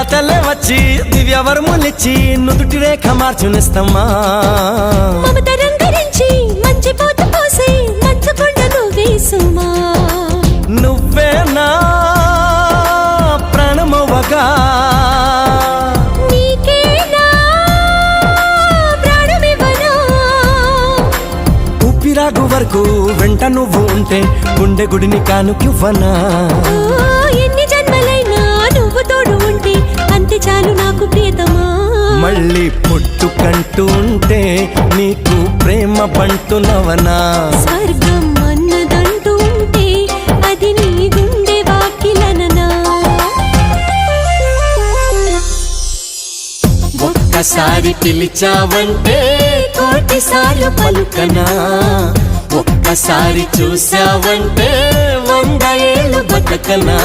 దేవతలే వచ్చి దివ్యవరములిచ్చి నుదుటి రేఖ మార్చునిస్తమ్మా మమత రంగరించి మంచి పోత పోసి మంచుకొండ నువ్వేసుమా నువ్వే నా ప్రాణమవ్వగా నీకేనా ప్రాణమివ్వనా ఊపిరాగు వరకు వెంట నువ్వు ఉంటే గుండె గుడిని కానుకివ్వనా ఎన్ని జన్మలైనా నువ్వు తోడు ఉంటే అంతే చాలు నాకు ప్రియతమా మళ్ళీ పుట్టుకంటూ ఉంటే నీకు ప్రేమ బంటునవనా స్వర్గం అన్నదంటూ ఉంటే అది నీ గుండె వాకిలననా ఒక్కసారి పిలిచావంటే కోటిసార్లు పలుకనా ఒక్కసారి చూసావంటే 100 ఏళ్ళు బతకనా